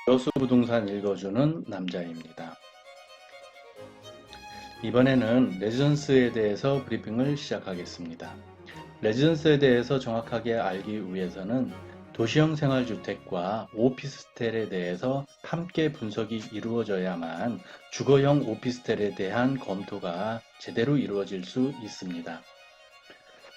여수 부동산 읽어주는 남자입니다. 이번에는 레지던스에 대해서 브리핑을 시작하겠습니다. 레지던스에 대해서 정확하게 알기 위해서는 도시형 생활주택과 오피스텔에 대해서 함께 분석이 이루어져야만 주거형 오피스텔에 대한 검토가 제대로 이루어질 수 있습니다.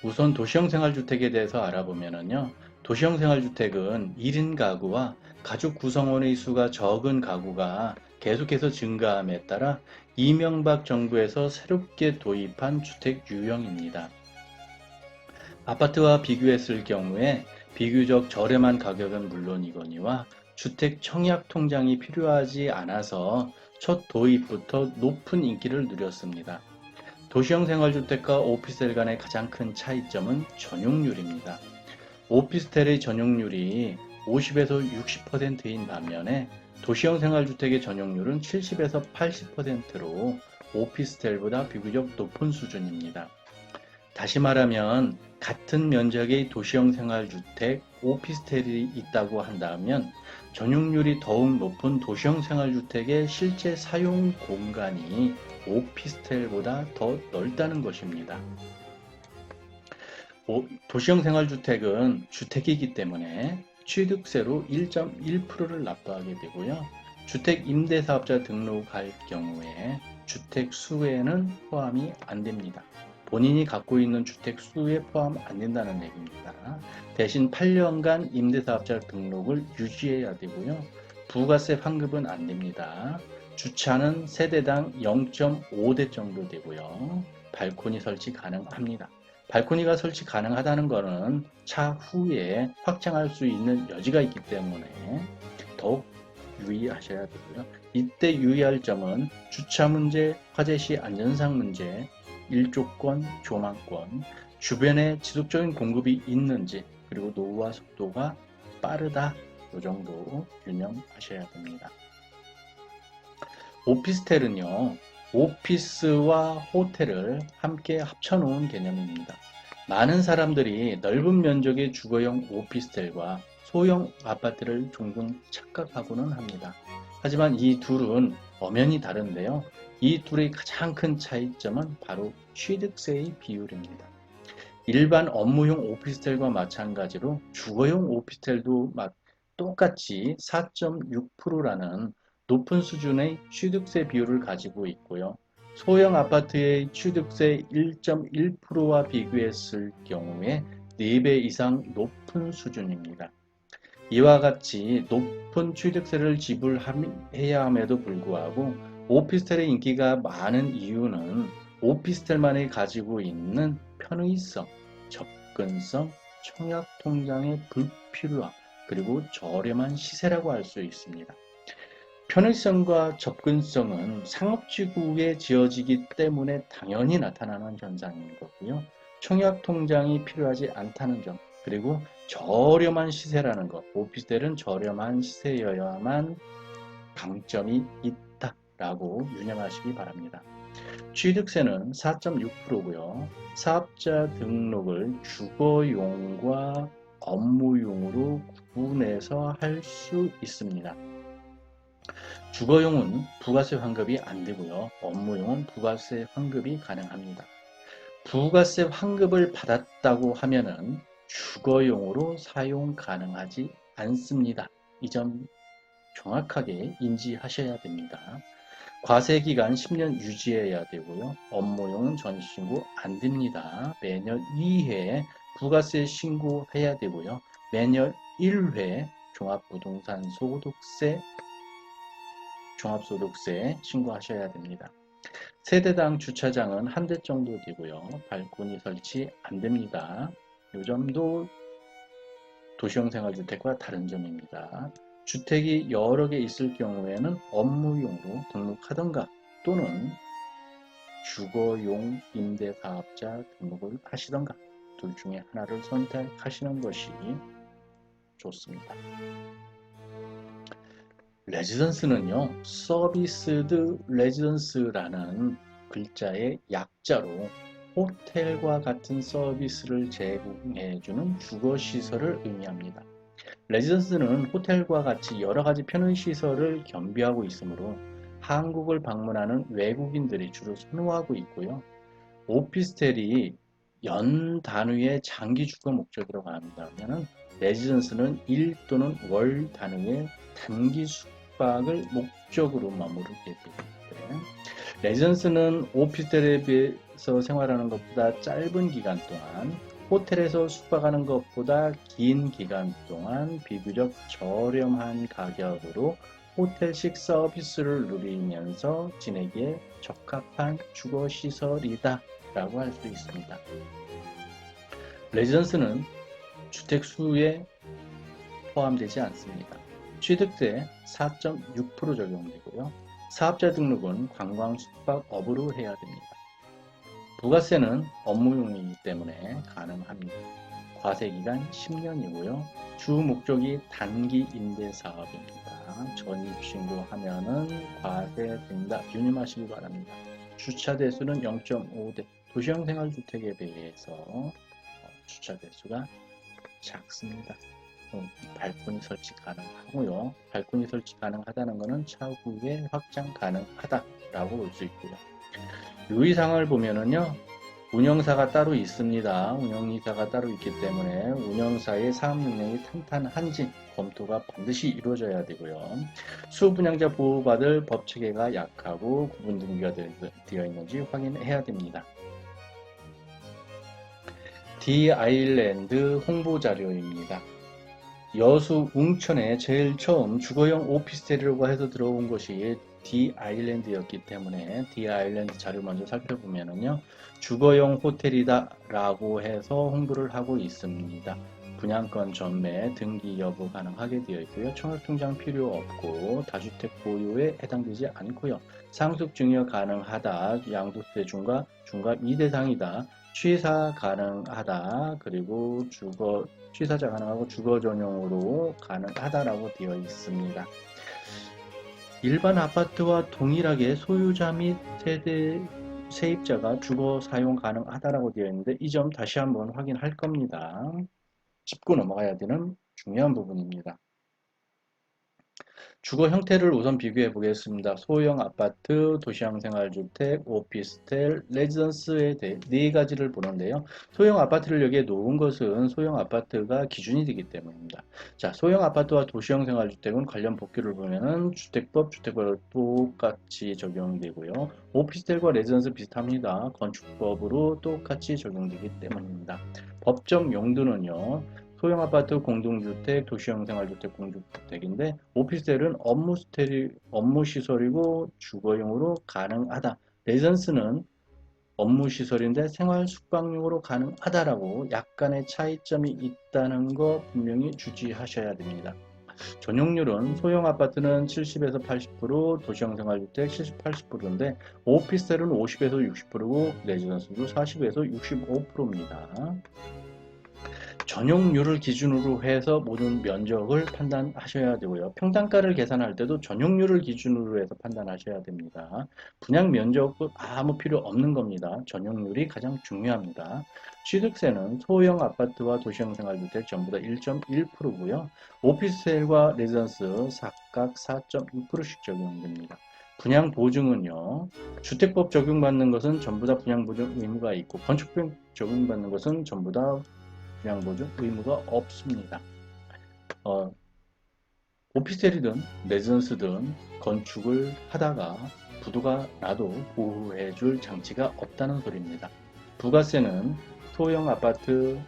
우선 도시형 생활주택에 대해서 알아보면요. 도시형 생활주택은 1인 가구와 가족 구성원의 수가 적은 가구가 계속해서 증가함에 따라 이명박 정부에서 새롭게 도입한 주택 유형입니다. 아파트와 비교했을 경우에 비교적 저렴한 가격은 물론이거니와 주택 청약 통장이 필요하지 않아서 첫 도입부터 높은 인기를 누렸습니다. 도시형 생활주택과 오피스텔 간의 가장 큰 차이점은 전용률입니다. 오피스텔의 전용률이 50에서 60%인 반면에 도시형 생활주택의 전용률은 70에서 80%로 오피스텔보다 비교적 높은 수준입니다. 다시 말하면 같은 면적의 도시형 생활주택, 오피스텔이 있다고 한다면 전용률이 더욱 높은 도시형 생활주택의 실제 사용 공간이 오피스텔보다 더 넓다는 것입니다. 도시형 생활주택은 주택이기 때문에 취득세로 1.1%를 납부하게 되고요. 주택 임대사업자 등록할 경우에 주택 수에는 포함이 안 됩니다. 본인이 갖고 있는 주택 수에 포함 안 된다는 얘기입니다. 대신 8년간 임대사업자 등록을 유지해야 되고요. 부가세 환급은 안 됩니다. 주차는 세대당 0.5대 정도 되고요. 발코니 설치 가능합니다. 발코니가 설치 가능하다는 것은 차후에 확장할 수 있는 여지가 있기 때문에 더욱 유의하셔야 되고요. 이때 유의할 점은 주차 문제, 화재 시 안전상 문제, 일조권, 조망권, 주변에 지속적인 공급이 있는지, 그리고 노후화 속도가 빠르다, 이 정도 유념하셔야 됩니다. 오피스텔은요, 오피스와 호텔을 함께 합쳐놓은 개념입니다. 많은 사람들이 넓은 면적의 주거용 오피스텔과 소형 아파트를 종종 착각하고는 합니다. 하지만 이 둘은 엄연히 다른데요. 이 둘의 가장 큰 차이점은 바로 취득세의 비율입니다. 일반 업무용 오피스텔과 마찬가지로 주거용 오피스텔도 똑같이 4.6%라는 높은 수준의 취득세 비율을 가지고 있고요. 소형 아파트의 취득세 1.1%와 비교했을 경우에 4배 이상 높은 수준입니다. 이와 같이 높은 취득세를 지불해야 함에도 불구하고 오피스텔의 인기가 많은 이유는 오피스텔만이 가지고 있는 편의성, 접근성, 청약통장의 불필요함, 그리고 저렴한 시세라고 할 수 있습니다. 편의성과 접근성은 상업지구에 지어지기 때문에 당연히 나타나는 현상인 거고요. 청약통장이 필요하지 않다는 점, 그리고 저렴한 시세라는 것, 오피스텔은 저렴한 시세여야만 강점이 있다라고 유념하시기 바랍니다. 취득세는 4.6%고요. 사업자 등록을 주거용과 업무용으로 구분해서 할 수 있습니다. 주거용은 부가세 환급이 안 되고요. 업무용은 부가세 환급이 가능합니다. 부가세 환급을 받았다고 하면은 주거용으로 사용 가능하지 않습니다. 이 점 정확하게 인지하셔야 됩니다. 과세 기간 10년 유지해야 되고요. 업무용은 전신고 안 됩니다. 매년 2회 부가세 신고해야 되고요. 매년 1회 종합소득세 신고하셔야 됩니다. 세대당 주차장은 한 대 정도 되고요. 발코니 설치 안 됩니다. 이 점도 도시형 생활주택과 다른 점입니다. 주택이 여러 개 있을 경우에는 업무용으로 등록하던가 또는 주거용 임대사업자 등록을 하시던가 둘 중에 하나를 선택하시는 것이 좋습니다. 레지던스는요, 서비스드 레지던스라는 글자의 약자로 호텔과 같은 서비스를 제공해주는 주거시설을 의미합니다. 레지던스는 호텔과 같이 여러 가지 편의시설을 겸비하고 있으므로 한국을 방문하는 외국인들이 주로 선호하고 있고요. 오피스텔이 연 단위의 장기 주거 목적으로 간다면 레지던스는 일 또는 월 단위의 단기 숙박을 목적으로 머무르게 되는데 레지던스는 오피스텔에 비해서 생활하는 것보다 짧은 기간 동안 호텔에서 숙박하는 것보다 긴 기간 동안 비교적 저렴한 가격으로 호텔식 서비스를 누리면서 지내기에 적합한 주거시설이다 라고 할 수 있습니다. 레지던스는 주택 수에 포함되지 않습니다. 취득세 4.6% 적용되고요. 사업자 등록은 관광 숙박업으로 해야 됩니다. 부가세는 업무용이기 때문에 가능합니다. 과세기간 10년이고요. 주 목적이 단기 임대 사업입니다. 전입신고하면은 과세된다. 유념하시기 바랍니다. 주차 대수는 0.5대. 도시형 생활주택에 비해서 주차 대수가 작습니다. 발코니 설치 가능하고요. 발코니 설치 가능하다는 것은 차후에 확장 가능하다라고 볼 수 있고요. 유의사항을 보면은요. 운영사가 따로 있습니다. 운영이사가 따로 있기 때문에 운영사의 사업 능력이 탄탄한지 검토가 반드시 이루어져야 되고요. 수분양자 보호받을 법체계가 약하고 구분 등기가 되어 있는지 확인해야 됩니다. 디아일랜드 홍보 자료입니다. 여수 웅천에 제일 처음 주거용 오피스텔이라고 해서 들어온 것이 디아일랜드였기 때문에 디아일랜드 자료 먼저 살펴보면은요. 주거용 호텔이다 라고 해서 홍보를 하고 있습니다. 분양권 전매, 등기 여부 가능하게 되어 있고요. 청약통장 필요 없고 다주택 보유에 해당되지 않고요. 상속 증여 가능하다. 양도세 중과 미대상이다. 취사 가능하다. 그리고 취사자 가능하고 주거 전용으로 가능하다라고 되어 있습니다. 일반 아파트와 동일하게 소유자 및 세입자가 주거 사용 가능하다라고 되어 있는데 이 점 다시 한번 확인할 겁니다. 짚고 넘어가야 되는 중요한 부분입니다. 주거 형태를 우선 비교해 보겠습니다. 소형 아파트, 도시형 생활주택, 오피스텔, 레지던스에 대해 네 가지를 보는데요. 소형 아파트를 여기에 놓은 것은 소형 아파트가 기준이 되기 때문입니다. 자, 소형 아파트와 도시형 생활주택은 관련 법규를 보면은 주택법으로 똑같이 적용되고요. 오피스텔과 레지던스 비슷합니다. 건축법으로 똑같이 적용되기 때문입니다. 법적 용도는요. 소형 아파트 공동주택, 도시형 생활주택 공동주택인데 오피스텔은 업무시설이고 주거용으로 가능하다. 레지던스는 업무시설인데 생활 숙박용으로 가능하다라고 약간의 차이점이 있다는 거 분명히 주지하셔야 됩니다. 전용률은 소형 아파트는 70에서 80%, 도시형 생활주택 70, 80%인데 오피스텔은 50에서 60%고 레지던스도 40에서 65%입니다. 전용률을 기준으로 해서 모든 면적을 판단하셔야 되고요. 평당가를 계산할 때도 전용률을 기준으로 해서 판단하셔야 됩니다. 분양 면적은 아무 필요 없는 겁니다. 전용률이 가장 중요합니다. 취득세는 소형 아파트와 도시형 생활주택 전부 다 1.1%고요. 오피스텔과 레지던스 각각 4.6%씩 적용됩니다. 분양 보증은요. 주택법 적용받는 것은 전부 다 분양 보증 의무가 있고 건축법 적용받는 것은 전부 다 분양 보증 의무가 없습니다. 오피스텔이든 레지던스든 건축을 하다가 부도가 나도 보호해줄 장치가 없다는 소리입니다. 부가세는 소형 아파트,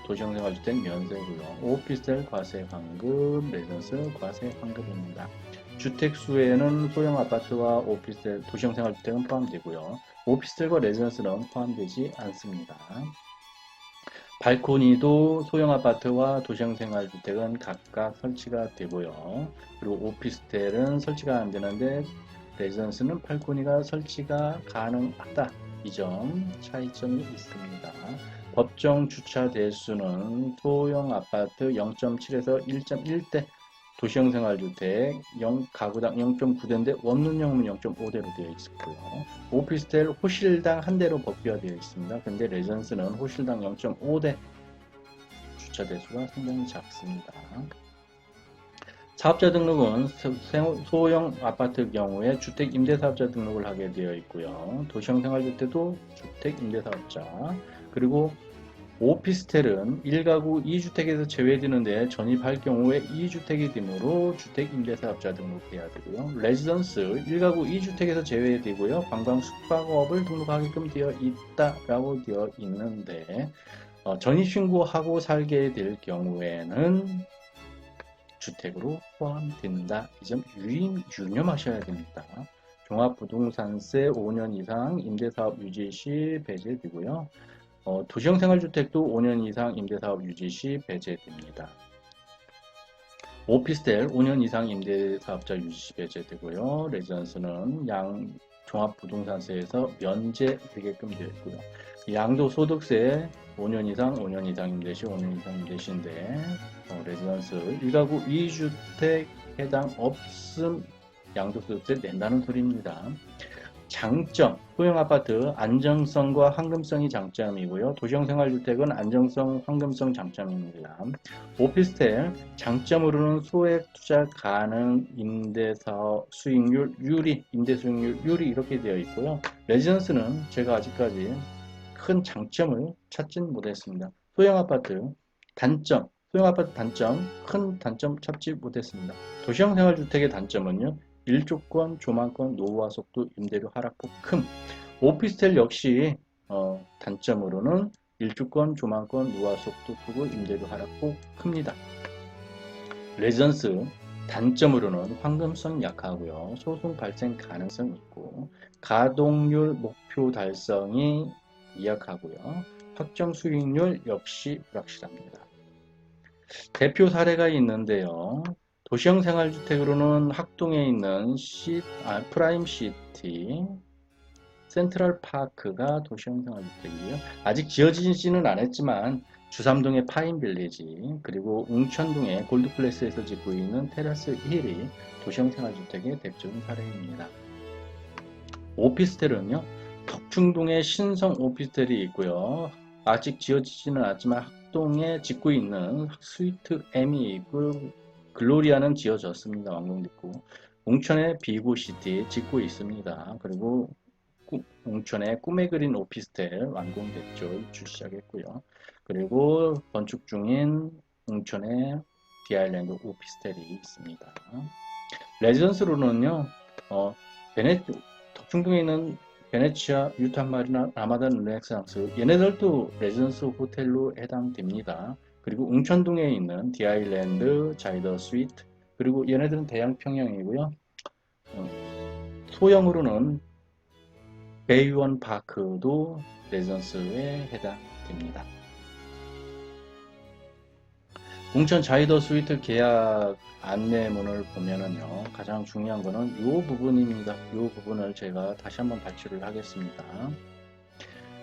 도시형 생활주택 면세고요. 오피스텔 과세 환급, 레지던스 과세 환급입니다. 주택 수에는 소형 아파트와 오피스텔, 도시형 생활주택은 포함되고요. 오피스텔과 레지던스는 포함되지 않습니다. 발코니도 소형 아파트와 도시형 생활주택은 각각 설치가 되고요. 그리고 오피스텔은 설치가 안 되는데 레지던스는 발코니가 설치가 가능하다. 이 점 차이점이 있습니다. 법정 주차 대수는 소형 아파트 0.7에서 1.1대, 도시형 생활주택 가구당 0.9대인데 원룸형은 0.5대로 되어 있고요. 오피스텔 호실당 한 대로 법규화되어 있습니다. 근데 레지던스는 호실당 0.5대 주차 대수가 상당히 작습니다. 사업자 등록은 소형 아파트 경우에 주택 임대사업자 등록을 하게 되어 있고요. 도시형 생활주택도 주택 임대사업자, 그리고 오피스텔은 1가구 2주택에서 제외되는데 전입할 경우에 2주택이 되므로 주택 임대사업자 등록해야 되고요. 레지던스 1가구 2주택에서 제외되고요. 관광 숙박업을 등록하게끔 되어 있다라고 되어 있는데 전입신고하고 살게 될 경우에는 주택으로 포함된다. 이 점 유념하셔야 됩니다. 종합부동산세 5년 이상 임대사업 유지 시 배제되고요. 도시형 생활주택도 5년 이상 임대사업 유지 시 배제됩니다. 오피스텔 5년 이상 임대사업자 유지 시 배제되고요. 레지던스는 종합부동산세에서 면제되게끔 되어 있고요. 양도소득세 5년 이상 임대 시 5년 이상 임대 시인데 레지던스 1가구 2주택 해당 없음 양도소득세 낸다는 소리입니다. 장점, 소형 아파트 안정성과 황금성이 장점이고요. 도시형 생활주택은 안정성, 황금성 장점입니다. 오피스텔 장점으로는 소액 투자 가능 임대사업 수익률 유리, 임대 수익률 유리 이렇게 되어 있고요. 레지던스는 제가 아직까지 큰 장점을 찾진 못했습니다. 소형 아파트 단점, 큰 단점 찾지 못했습니다. 도시형 생활주택의 단점은요. 일조권, 조망권, 노후화 속도, 임대료 하락폭 큼. 오피스텔 역시 단점으로는 일주권, 조망권, 노후화 속도 크고 임대료 하락폭 큽니다. 레지던스 단점으로는 황금성 약하고요. 소송 발생 가능성 있고 가동률 목표 달성이 미약하고요. 확정 수익률 역시 불확실합니다. 대표 사례가 있는데요. 도시형 생활주택으로는 학동에 있는 프라임시티 센트럴파크가 도시형 생활주택이고요. 아직 지어지지는 않았지만 주삼동의 파인빌리지 그리고 웅천동의 골드플레스에서 짓고 있는 테라스 힐이 도시형 생활주택의 대표적인 사례입니다. 오피스텔은요. 덕충동에 신성 오피스텔이 있고요. 아직 지어지지는 않았지만 학동에 짓고 있는 스위트 M이 있고 글로리아는 지어졌습니다. 완공됐고 웅천의 비고시티 짓고 있습니다. 그리고 웅천의 꿈에 그린 오피스텔 완공됐죠. 입주 시작했고요. 그리고 건축 중인 웅천의 디아일랜드 오피스텔이 있습니다. 레지던스로는요. 덕충동에 있는 베네치아, 유탄마리나, 라마단 르네상스 얘네들도 레지던스 호텔로 해당됩니다. 그리고 웅천동에 있는 디아일랜드, 자이더 스위트 그리고 얘네들은 대형 평형이고요. 소형으로는 베이원 파크도 레지던스에 해당됩니다. 웅천 자이더 스위트 계약 안내문을 보면은요, 가장 중요한 거는 이 부분입니다. 이 부분을 제가 다시 한번 발표를 하겠습니다.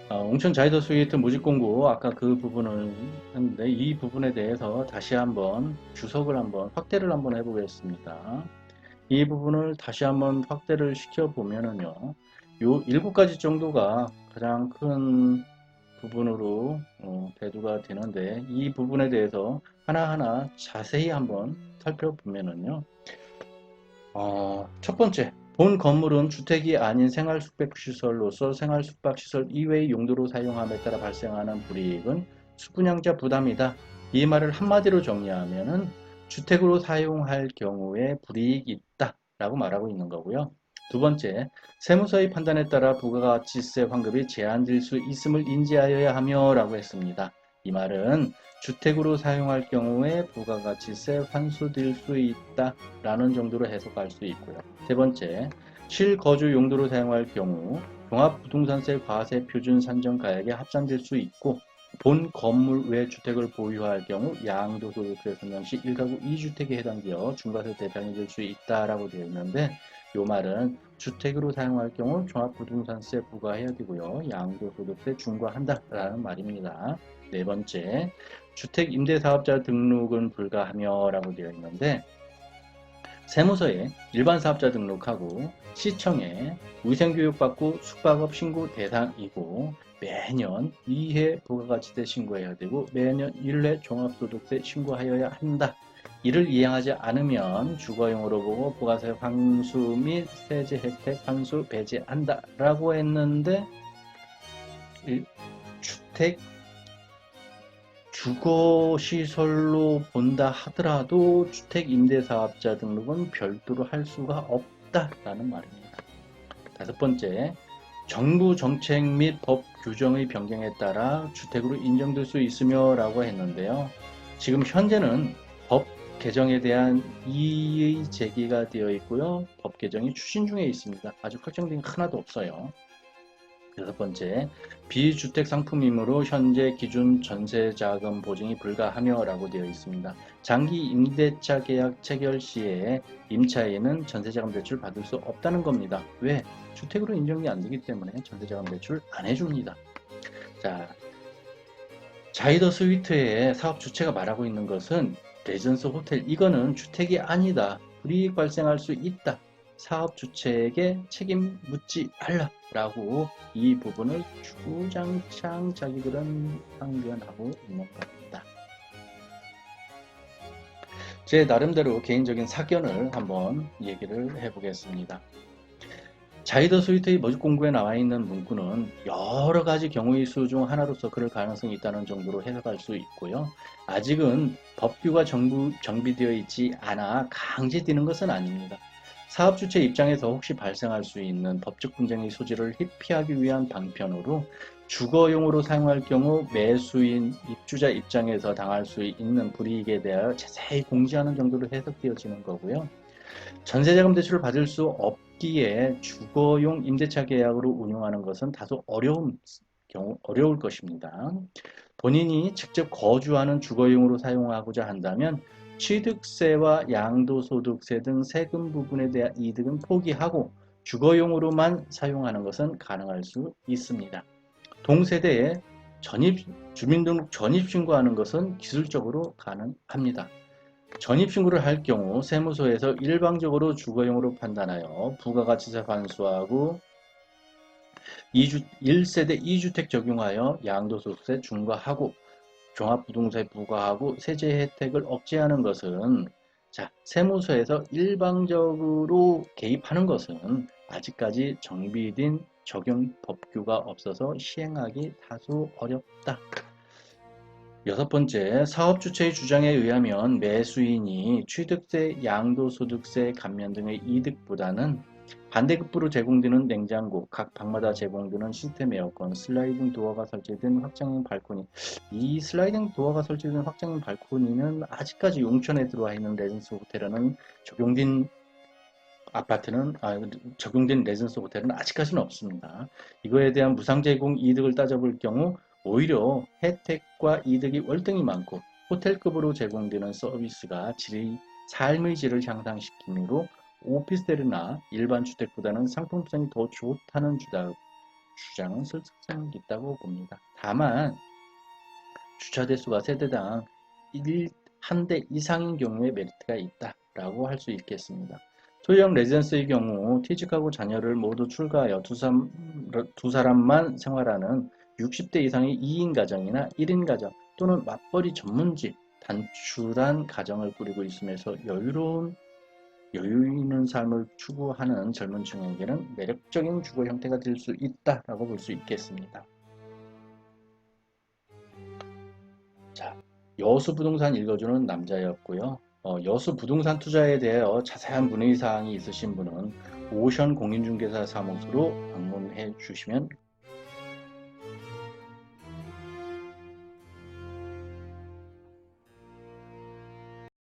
웅천 자이더 스위트 모집 공고 아까 그 부분을 했는데 이 부분에 대해서 다시 한번 주석을 확대를 한번 해보겠습니다. 이 부분을 다시 한번 확대를 시켜 보면은요, 요 7가지 정도가 가장 큰 부분으로 대두가 되는데 이 부분에 대해서 하나하나 자세히 한번 살펴보면은요, 첫 번째, 본 건물은 주택이 아닌 생활숙박시설로서 생활숙박시설 이외의 용도로 사용함에 따라 발생하는 불이익은 수분양자 부담이다. 이 말을 한마디로 정리하면은 주택으로 사용할 경우에 불이익이 있다 라고 말하고 있는 거고요. 두 번째, 세무서의 판단에 따라 부가가치세 환급이 제한될 수 있음을 인지하여야 하며 라고 했습니다. 이 말은 주택으로 사용할 경우에 부가가치세 환수될 수 있다 라는 정도로 해석할 수 있고요. 세 번째, 실거주 용도로 사용할 경우 종합부동산세 과세 표준 산정 가액에 합산될 수 있고 본 건물 외 주택을 보유할 경우 양도소득세 선정 시 1가구 2주택에 해당되어 중과세 대상이 될 수 있다라고 되어 있는데 이 말은 주택으로 사용할 경우 종합부동산세 부과해야 되고요. 양도소득세 중과한다라는 말입니다. 네 번째, 주택 임대사업자 등록은 불가하며 라고 되어 있는데 세무서에 일반 사업자 등록하고 시청에 위생교육받고 숙박업 신고 대상이고 매년 2회 부가가치세 신고해야 되고 매년 1회 종합소득세 신고하여야 한다. 이를 이행하지 않으면 주거용으로 보고 부가세 환수 및 세제 혜택 환수 배제한다 라고 했는데 주택 주거시설로 본다 하더라도 주택임대사업자 등록은 별도로 할 수가 없다라는 말입니다. 다섯 번째, 정부 정책 및 법 규정의 변경에 따라 주택으로 인정될 수 있으며 라고 했는데요. 지금 현재는 법 개정에 대한 이의 제기가 되어 있고요. 법 개정이 추진 중에 있습니다. 아직 확정된 게 하나도 없어요. 여섯 번째, 비주택 상품이므로 현재 기준 전세자금 보증이 불가하며 라고 되어 있습니다. 장기 임대차 계약 체결 시에 임차인은 전세자금 대출 받을 수 없다는 겁니다. 왜? 주택으로 인정이 안 되기 때문에 전세자금 대출 안 해줍니다. 자, 자이더 스위트의 사업 주체가 말하고 있는 것은 레전스 호텔, 이거는 주택이 아니다. 불이익 발생할 수 있다. 사업 주체에게 책임 묻지 말라라고 이 부분을 주구장창 자기들은 항변하고 있는 겁니다. 제 나름대로 개인적인 사견을 한번 얘기를 해보겠습니다. 자이더 스위트의 모집 공고에 나와 있는 문구는 여러 가지 경우의 수 중 하나로서 그럴 가능성이 있다는 정도로 해석할 수 있고요. 아직은 법규가 정비되어 있지 않아 강제되는 것은 아닙니다. 사업 주체 입장에서 혹시 발생할 수 있는 법적 분쟁의 소지를 회피하기 위한 방편으로 주거용으로 사용할 경우 매수인, 입주자 입장에서 당할 수 있는 불이익에 대하여 자세히 공지하는 정도로 해석되어지는 거고요. 전세자금 대출을 받을 수 없기에 주거용 임대차 계약으로 운영하는 것은 다소 어려울 것입니다. 본인이 직접 거주하는 주거용으로 사용하고자 한다면 취득세와 양도소득세 등 세금 부분에 대한 이득은 포기하고 주거용으로만 사용하는 것은 가능할 수 있습니다. 동세대에 주민등록 전입신고하는 것은 기술적으로 가능합니다. 전입신고를 할 경우 세무서에서 일방적으로 주거용으로 판단하여 부가가치세 환수하고 1세대 2주택 적용하여 양도소득세 중과하고 종합부동산에 부과하고 세제 혜택을 억제하는 것은 세무서에서 일방적으로 개입하는 것은 아직까지 정비된 적용 법규가 없어서 시행하기 다소 어렵다. 여섯 번째, 사업 주체의 주장에 의하면 매수인이 취득세, 양도소득세 감면 등의 이득보다는 반대급부로 제공되는 냉장고, 각 방마다 제공되는 시스템 에어컨, 슬라이딩 도어가 설치된 확장형 발코니. 이 슬라이딩 도어가 설치된 확장형 발코니는 아직까지 용천에 들어와 있는 레전스 호텔에는 적용된 레전스 호텔은 아직까지는 없습니다. 이거에 대한 무상 제공 이득을 따져볼 경우 오히려 혜택과 이득이 월등히 많고 호텔급으로 제공되는 서비스가 삶의 질을 향상시키므로 오피스텔이나 일반 주택보다는 상품성이 더 좋다는 주장은 설득성이 있다고 봅니다. 다만 주차 대수가 세대당 한 대 이상인 경우에 메리트가 있다라고 할 수 있겠습니다. 소유형 레지던스의 경우 퇴직하고 자녀를 모두 출가하여 두 사람만 생활하는 60대 이상의 2인 가정이나 1인 가정 또는 맞벌이 전문집, 단출한 가정을 꾸리고 있으면서 여유 있는 삶을 추구하는 젊은 층에게는 매력적인 주거 형태가 될 수 있다라고 볼 수 있겠습니다. 자, 여수 부동산 읽어주는 남자였고요. 여수 부동산 투자에 대하여 자세한 문의사항이 있으신 분은 오션 공인중개사 사무소로 방문해 주시면